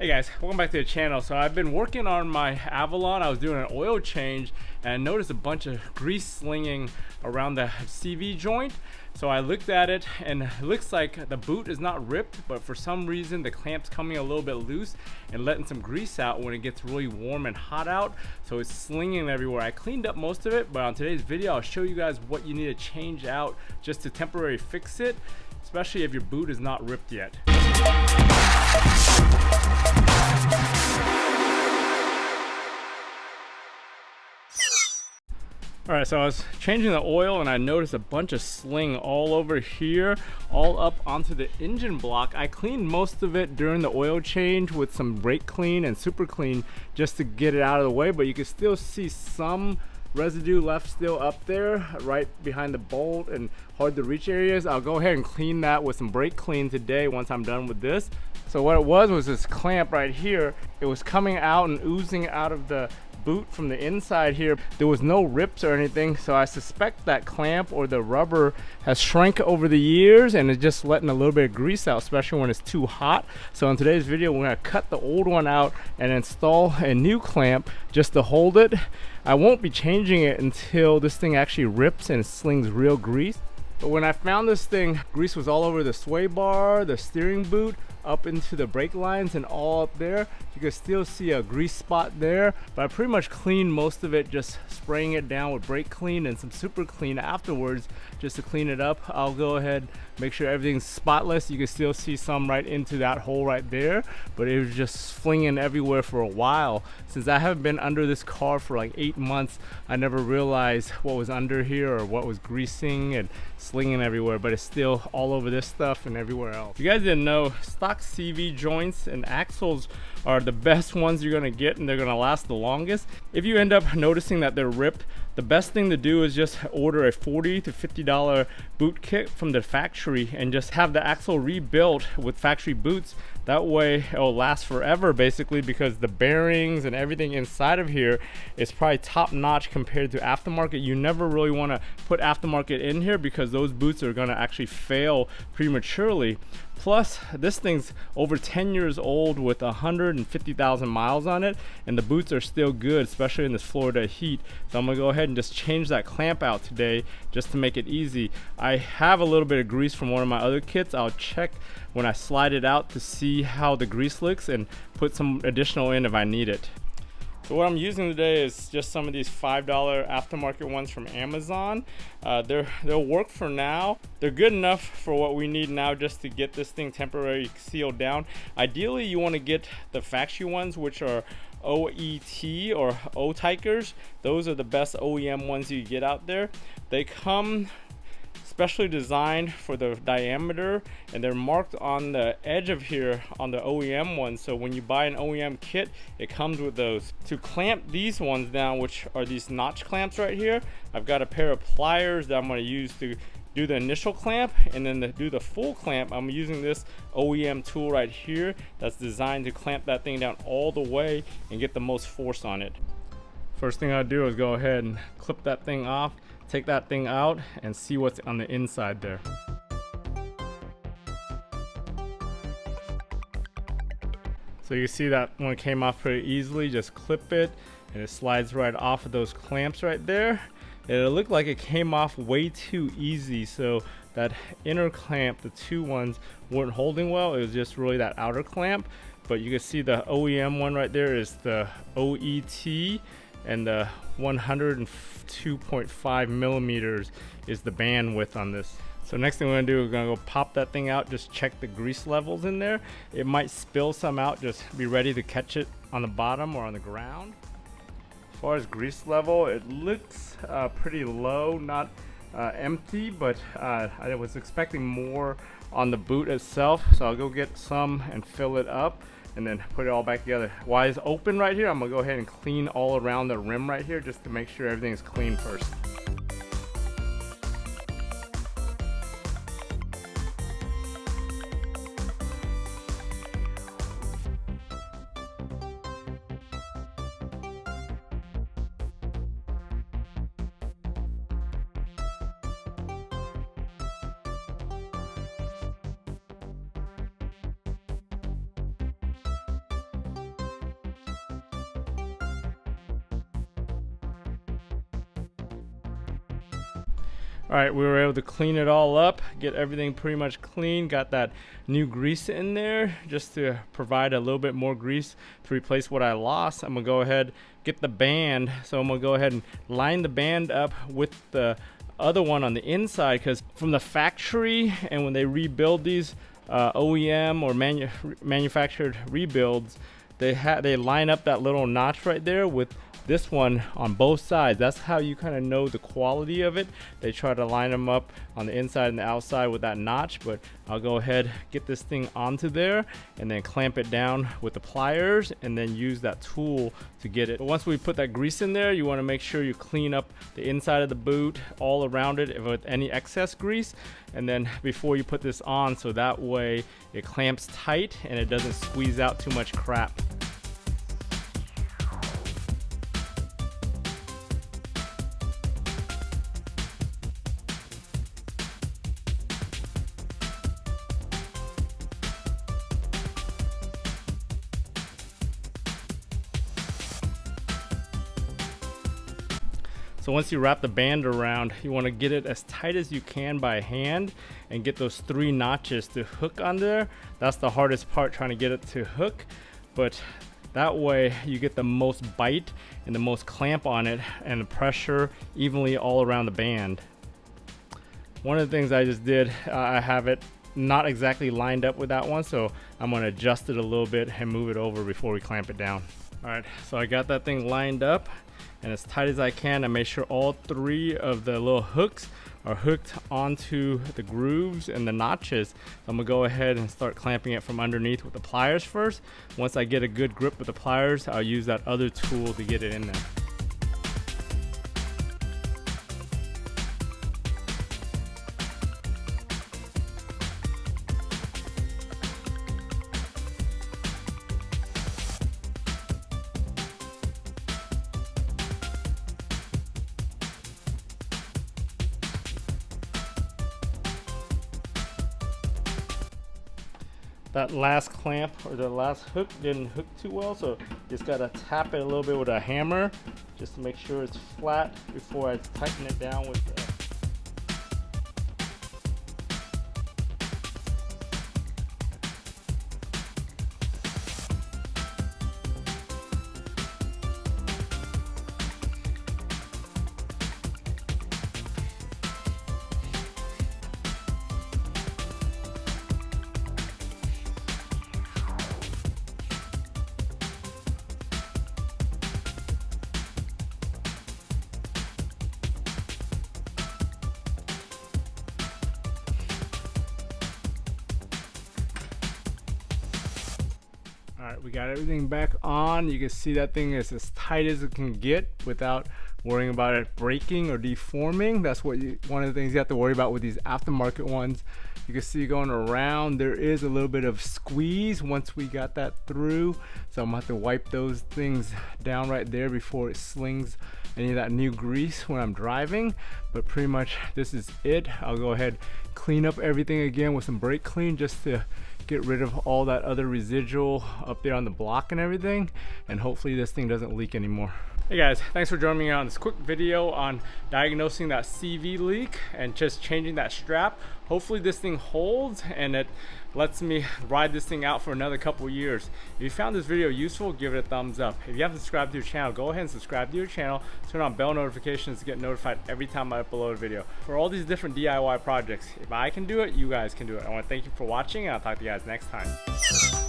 Hey guys, welcome back to the channel. So I've been working on my Avalon. I was doing an oil change and I noticed a bunch of grease slinging around the CV joint. So I looked at it and it looks like the boot is not ripped, but for some reason the clamp's coming a little bit loose and letting some grease out when it gets really warm and hot out. So it's slinging everywhere. I cleaned up most of it, but on today's video I'll show you guys what you need to change out just to temporarily fix it, especially if your boot is not ripped yet. Alright, so I was changing the oil and I noticed a bunch of sling all over here, all up onto the engine block. I cleaned most of it during the oil change with some brake clean and super clean just to get it out of the way, but you can still see some residue left still up there right behind the bolt and hard to reach areas. I'll go ahead and clean that with some brake clean today once I'm done with this. So what it was this clamp right here. It was coming out and oozing out of the boot from the inside here. There was no rips or anything, so I suspect that clamp or the rubber has shrank over the years and is just letting a little bit of grease out, especially when it's too hot. So in today's video we're going to cut the old one out and install a new clamp just to hold it. I won't be changing it until this thing actually rips and slings real grease. But when I found this thing, grease was all over the sway bar, the steering boot, up into the brake lines and all up there. You can still see a grease spot there, but I pretty much cleaned most of it, just spraying it down with brake clean and some super clean afterwards just to clean it up. I'll go ahead, make sure everything's spotless. You can still see some right into that hole right there, but it was just flinging everywhere for a while. Since I haven't been under this car for like 8 months, I never realized what was under here or what was greasing and slinging everywhere, but it's still all over this stuff and everywhere else. If you guys didn't know, stock CV joints and axles are the best ones you're gonna get, and they're gonna last the longest. If you end up noticing that they're ripped, the best thing to do is just order a $40 to $50 boot kit from the factory and just have the axle rebuilt with factory boots. That way it'll last forever basically, because the bearings and everything inside of here is probably top notch compared to aftermarket. You never really want to put aftermarket in here because those boots are going to actually fail prematurely. Plus, this thing's over 10 years old with 150,000 miles on it, and the boots are still good, especially in this Florida heat. So I'm gonna go ahead and just change that clamp out today just to make it easy. I have a little bit of grease from one of my other kits. I'll check when I slide it out to see how the grease looks and put some additional in if I need it. So what I'm using today is just some of these $5 aftermarket ones from Amazon. They'll work for now. They're good enough for what we need now just to get this thing temporarily sealed down. Ideally, you want to get the factory ones, which are OET or O-Tikers. Those are the best OEM ones you get out there. They come specially designed for the diameter, and they're marked on the edge of here on the OEM one. So when you buy an OEM kit, it comes with those. To clamp these ones down, which are these notch clamps right here, I've got a pair of pliers that I'm going to use to do the initial clamp, and then to do the full clamp I'm using this OEM tool right here that's designed to clamp that thing down all the way and get the most force on it. First thing I do is go ahead and clip that thing off, take that thing out, and see what's on the inside there. So you see that one came off pretty easily. Just clip it and it slides right off of those clamps right there. It looked like it came off way too easy, so that inner clamp, the two ones, weren't holding well. It was just really that outer clamp. But you can see the OEM one right there is the OET, and the 102.5 millimeters is the bandwidth on this. So next thing we're gonna do, we're gonna go pop that thing out, just check the grease levels in there. It might spill some out, just be ready to catch it on the bottom or on the ground. As far as grease level, it looks pretty low, not empty, but I was expecting more on the boot itself, so I'll go get some and fill it up and then put it all back together. While it's open right here, I'm gonna go ahead and clean all around the rim right here just to make sure everything is clean first. All right, we were able to clean it all up, get everything pretty much clean, got that new grease in there just to provide a little bit more grease to replace what I lost. I'm gonna go ahead, get the band. So I'm gonna go ahead and line the band up with the other one on the inside, because from the factory and when they rebuild these OEM or manufactured rebuilds, they line up that little notch right there with this one on both sides. That's how you kind of know the quality of it. They try to line them up on the inside and the outside with that notch, but I'll go ahead, get this thing onto there and then clamp it down with the pliers and then use that tool to get it. But once we put that grease in there, you want to make sure you clean up the inside of the boot all around it with any excess grease, and then before you put this on, so that way it clamps tight and it doesn't squeeze out too much crap. So once you wrap the band around, you want to get it as tight as you can by hand and get those 3 notches to hook on there. That's the hardest part, trying to get it to hook, but that way you get the most bite and the most clamp on it and the pressure evenly all around the band. One of the things I just did, I have it not exactly lined up with that one, so I'm going to adjust it a little bit and move it over before we clamp it down. All right, so I got that thing lined up and as tight as I can. I make sure all 3 of the little hooks are hooked onto the grooves and the notches. So I'm gonna go ahead and start clamping it from underneath with the pliers first. Once I get a good grip with the pliers, I'll use that other tool to get it in there. That last clamp or the last hook didn't hook too well, so just gotta tap it a little bit with a hammer just to make sure it's flat before I tighten it down with the Alright, we got everything back on. You can see that thing is as tight as it can get without worrying about it breaking or deforming. That's what one of the things you have to worry about with these aftermarket ones. You can see going around, there is a little bit of squeeze once we got that through. So I'm gonna have to wipe those things down right there before it slings any of that new grease when I'm driving. But pretty much this is it. I'll go ahead, clean up everything again with some brake clean just to get rid of all that other residual up there on the block and everything, and hopefully this thing doesn't leak anymore. Hey guys, thanks for joining me on this quick video on diagnosing that CV leak and just changing that strap. Hopefully this thing holds and it lets me ride this thing out for another couple years. If you found this video useful, give it a thumbs up. If you haven't subscribed to your channel, go ahead and subscribe to your channel. Turn on bell notifications to get notified every time I upload a video. For all these different DIY projects, if I can do it, you guys can do it. I want to thank you for watching, and I'll talk to you guys next time.